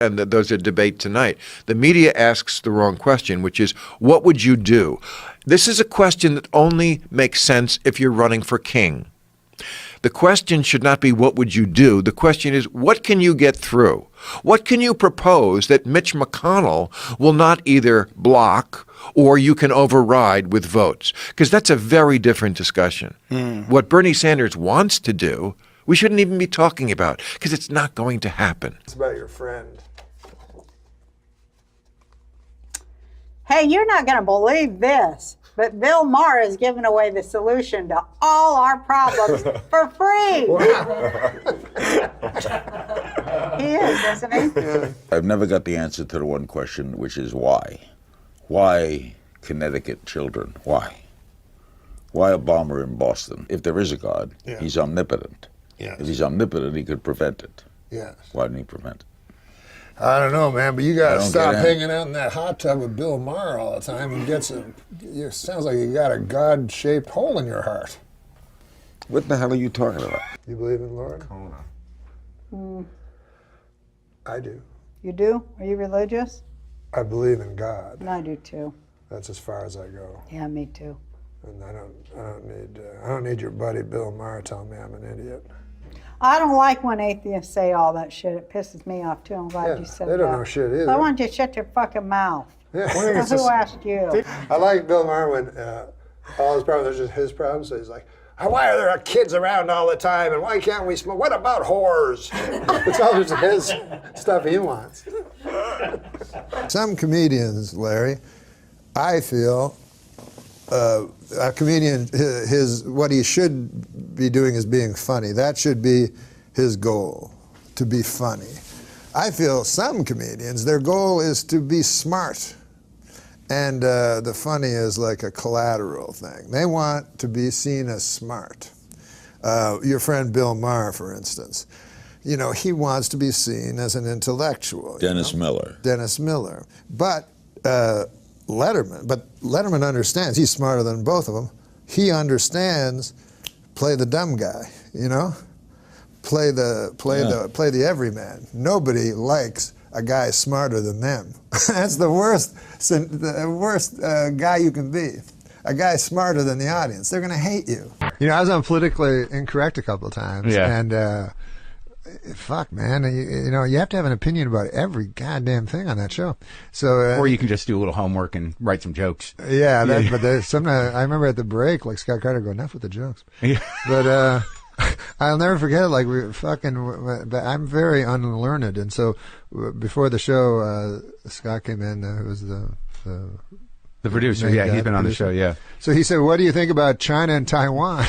and there's a debate tonight. The media asks the wrong question, which is, what would you do? This is a question that only makes sense if you're running for king. The question should not be, what would you do? The question is, what can you get through? What can you propose that Mitch McConnell will not either block or you can override with votes? Because that's a very different discussion. What Bernie Sanders wants to do, we shouldn't even be talking about, because it's not going to happen. It's about your friend. Hey, you're not going to believe this, but Bill Maher is giving away the solution to all our problems for free. He is, isn't he? I've never got the answer to the one question, which is why? Why Connecticut children? Why? Why a bomber in Boston? If there is a God, he's omnipotent. Yes. If he's omnipotent, he could prevent it. Yes. Why didn't he prevent it? I don't know, man, but you got to stop get in. hanging out in that hot tub with Bill Maher all the time and get some. It sounds like you got a God-shaped hole in your heart. What the hell are you talking about? You believe in Lord? I do. You do? Are you religious? I believe in God. I do too. That's as far as I go. Yeah, me too. And I don't need your buddy Bill Maher telling me I'm an idiot. I don't like when atheists say all that shit. It pisses me off too. I'm glad you said that. They don't know shit either. I want you to shut your fucking mouth. Yeah. Who asked you? I like Bill Maher when all his problems are just his problems. So he's like, why are there kids around all the time, and why can't we smoke? What about whores? It's all just his stuff he wants. Some comedians, Larry, I feel, a comedian, what he should be doing is being funny. That should be his goal, to be funny. I feel some comedians, their goal is to be smart. And the funny is like a collateral thing. They want to be seen as smart. Your friend Bill Maher, for instance, you know, he wants to be seen as an intellectual. Dennis Miller. Dennis Miller. But Letterman understands, he's smarter than both of them. He understands, play the dumb guy, you know? Play the everyman. Nobody likes a guy smarter than them. That's the worst guy you can be. A guy smarter than the audience. They're gonna hate you. You know, I was on Politically Incorrect a couple of times, and fuck, man, you know, you have to have an opinion about every goddamn thing on that show. So, or you can just do a little homework and write some jokes. Yeah, but sometimes I remember at the break, like Scott Carter go, enough with the jokes. But I'll never forget it. Like I'm very unlearned, and so before the show, Scott came in, who was the producer. Yeah, he's been on the show. Yeah. So he said, "What do you think about China and Taiwan?"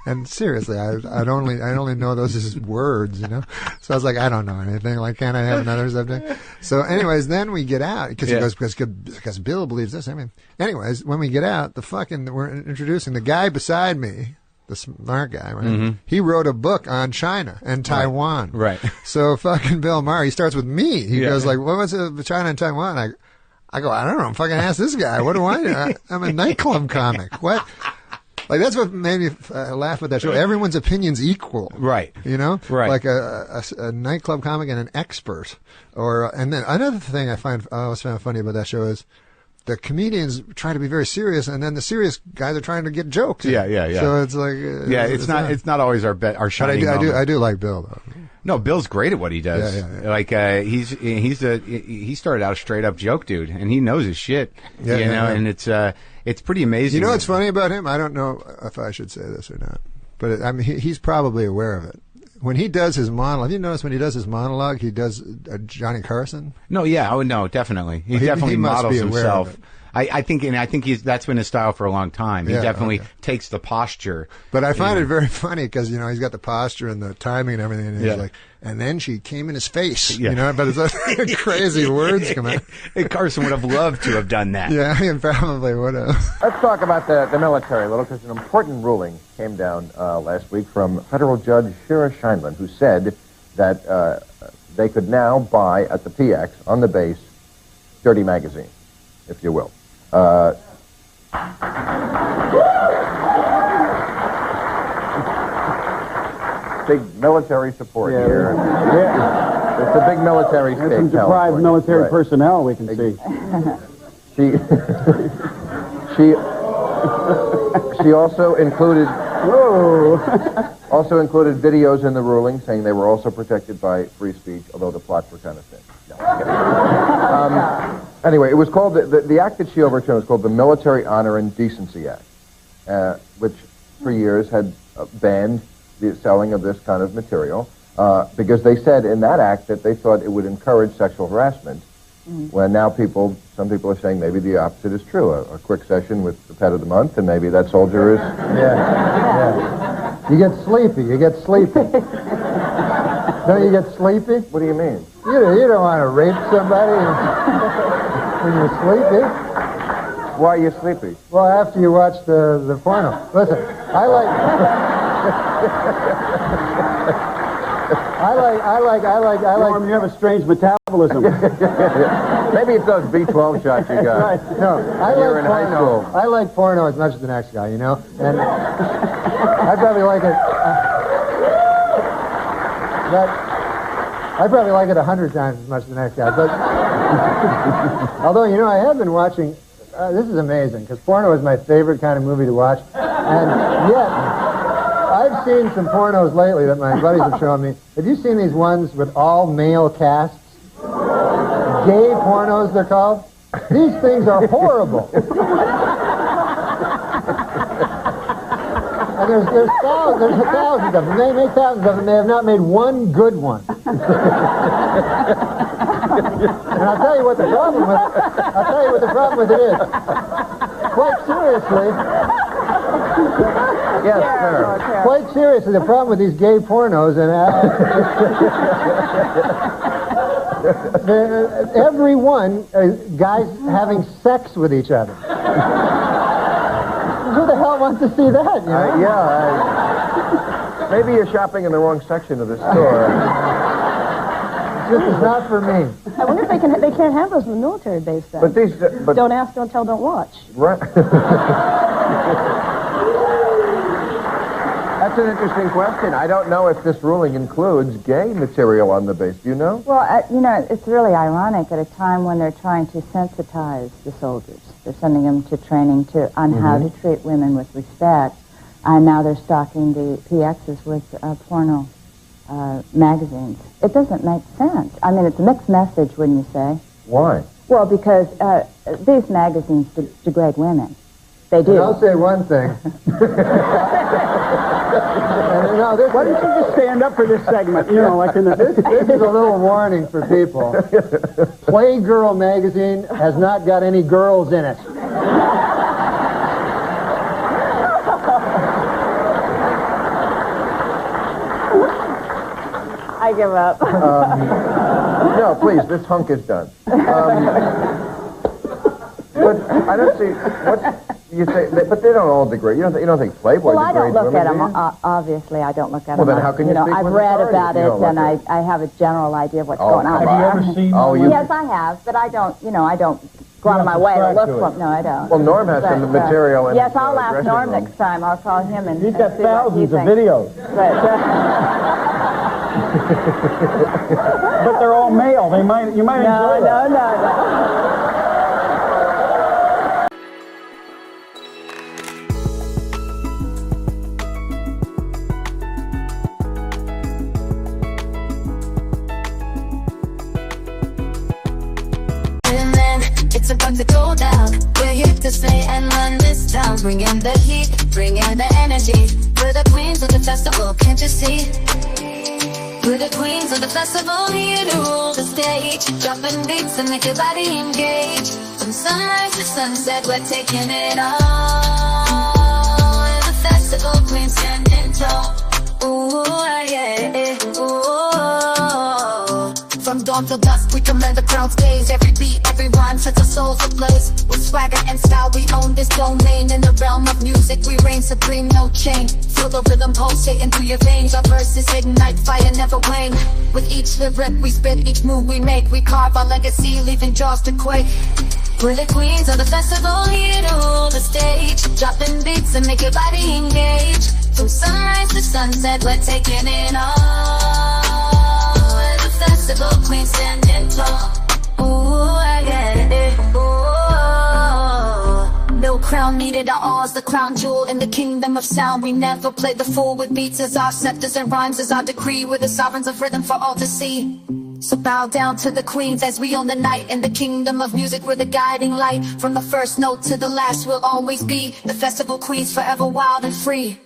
And seriously, I only know those as words, you know. So I was like, I don't know anything. Like, can't I have another subject? So, anyways, then we get out because he goes because Bill believes this. I mean, anyways, when we get out, we're introducing the guy beside me, the smart guy, right? Mm-hmm. He wrote a book on China and Taiwan. Right. So fucking Bill Maher, he starts with me. He goes like, what was it, China and Taiwan? I go, I don't know. Fucking ask this guy. What do I know? I'm a nightclub comic. What? Like, that's what made me laugh with that show. Everyone's opinion's equal. Right. You know? Right. Like a nightclub comic and an expert. And then another thing I always found funny about that show is the comedians try to be very serious, and then the serious guys are trying to get jokes. Yeah. So it's like... it's not always our shining moment. I do like Bill, though. No, Bill's great at what he does. Yeah. Like he started out a straight up joke dude, and he knows his shit. And it's pretty amazing. You know what's funny about him? I don't know if I should say this or not, but I mean he's probably aware of it. When he does his monologue, have you noticed when he does his monologue, he does Johnny Carson? No, yeah, no, definitely. He definitely models himself. I think that's been his style for a long time. He definitely takes the posture. But I find it very funny because, you know, he's got the posture and the timing and everything, and he's like, and then she came in his face, you know, but it's like crazy words come out. Carson would have loved to have done that. Yeah, he probably would have. Let's talk about the military a little, because an important ruling came down last week from federal judge Shira Scheindlin, who said that they could now buy at the PX on the base dirty magazine, if you will. Big military support here. Yeah. It's a big military state. There's some deprived military personnel we can see. She also included videos in the ruling saying they were also protected by free speech, although the plots were kind of thin. No, anyway, it was called the act that she overturned was called the Military Honor and Decency Act, which for years had banned the selling of this kind of material because they said in that act that they thought it would encourage sexual harassment. When now some people are saying maybe the opposite is true. A quick session with the pet of the month, and maybe that soldier is... Yeah. You get sleepy. Don't you get sleepy? What do you mean? You don't want to rape somebody when you're sleepy. Why are you sleepy? Well, after you watch the porno. Listen, I like... Norm, you have a strange metabolism. Maybe it's those B12 shots you got. Right. No, You're in high school. I like porno as much as the next guy, you know? And I probably like it... I probably like it 100 times as much as the next guy. But although, you know, I have been watching... this is amazing, because porno is my favorite kind of movie to watch. And yet... I've seen some pornos lately that my buddies have shown me. Have you seen these ones with all male casts? Gay pornos, they're called. These things are horrible. And there's thousands of them. They make thousands of them. They have not made one good one. And I'll tell you what the problem with it is. Quite seriously. Yes, sir. Quite seriously, the problem with these gay pornos and every one guys having sex with each other. Who the hell wants to see that? You know? Maybe you're shopping in the wrong section of the store. This is not for me. I wonder if they can't have those in the military base then. But don't ask, don't tell, don't watch. Right. That's an interesting question. I don't know if this ruling includes gay material on the base. Do you know? Well, you know, it's really ironic at a time when they're trying to sensitize the soldiers. They're sending them to training on how to treat women with respect, and now they're stocking the PXs with porno magazines. It doesn't make sense. I mean, it's a mixed message, wouldn't you say? Why? Well, because these magazines degrade women. They do. And I'll say one thing. Why don't you just stand up for this segment? You know, like in the... This is a little warning for people. Playgirl magazine has not got any girls in it. I give up. No, please, this hunk is done. But I don't see what you say. But they don't all degrade. You don't think Playboy Well, I don't degrades look at women, them. Obviously, I don't look at them. Well, then how can you speak I've with read authority about if you it, don't look and at it? I have a general idea of what's going on. Have you ever seen Yes, I have, but I don't, I don't go out of my way to look for them. No, I don't. Well, Norm has some material in Yes, his, I'll ask dressing Norm room. next time. I'll call him and He's got see what he thousands of thinks. videos. But they're all male. You might enjoy that. No. It's about to go down. We're here to stay and run this town. Bring in the heat, bring in the energy. We're the queens of the festival, can't you see? We're the queens of the festival, here to rule the stage. Dropping beats and make your body engage. From sunrise to sunset, we're taking it all. We're the festival queens standing tall. Ooh, yeah, ooh. From dawn till dusk, we command the crowd's gaze. Every beat, every rhyme sets our souls ablaze. With swagger and style, we own this domain. In the realm of music, we reign supreme, no chain. Feel the rhythm pulsating through your veins. Our verses ignite, fire never wane. With each lyric we spit, each move we make, we carve our legacy, leaving jaws to quake. We're the queens of the festival, here to rule the stage. Dropping beats and make your body engage. From sunrise to sunset, we're taking it all. We're the festival queen standing tall. Ooh, I get it. Ooh. No crown needed, our all's the crown jewel in the kingdom of sound. We never play the fool with beats as our scepters and rhymes as our decree. We're the sovereigns of rhythm for all to see. So bow down to the queens as we own the night. In the kingdom of music, we're the guiding light. From the first note to the last, we'll always be the festival queens, forever wild and free.